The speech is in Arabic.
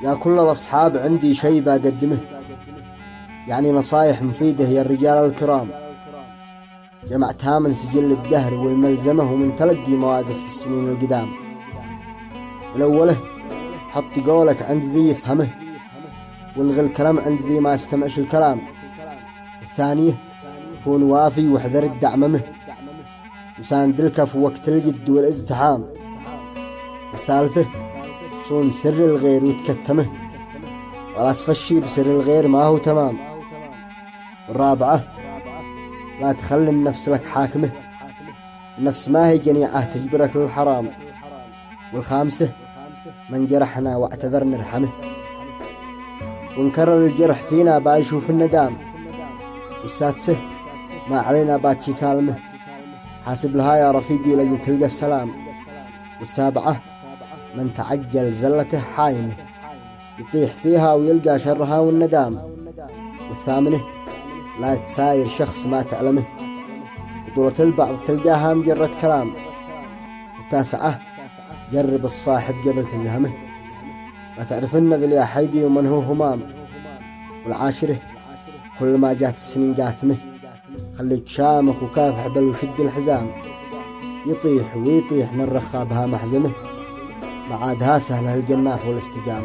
يا كل الأصحاب عندي شي بقدمه، يعني نصايح مفيدة يا الرجال الكرام، جمعتها من سجل الدهر والملزمة ومن تلقي مواقف في السنين القدام. الأوله حط قولك عند ذي يفهمه، والغي الكلام عند ذي ما استمعش الكلام. الثانية كون وافي واحذر الدعممه، وساند الكف وقت الجد والازدحام. الثالثة صون سر الغير وتكتمه، ولا تفشي بسر الغير ما هو تمام. الرابعة لا تخلي النفس لك حاكمه، النفس ما هي جنيعة تجبرك للحرام. والخامسة من جرحنا واعتذر نرحمه، ونكرر الجرح فينا بايشوف الندام. والسادسة ما علينا باتشي سالمه، حاسب لها يا رفيقي لجل تلقى السلام. والسابعة من تعجل زلته حايمه، يطيح فيها ويلقى شرها والندام. والثامنة لا تساير شخص ما تعلمه، بطولة البعض تلقاها مجرد كلام. التاسعة جرب الصاحب قبل تزهمه، لا تعرفن ذي يا حيدي ومن هو همام. والعاشرة كل ما جات السنين جاتمه، خليك شامخ وكافح بل وشد الحزام. يطيح ويطيح من رخابها محزمه، معادها سهلة الجناح والاستقام.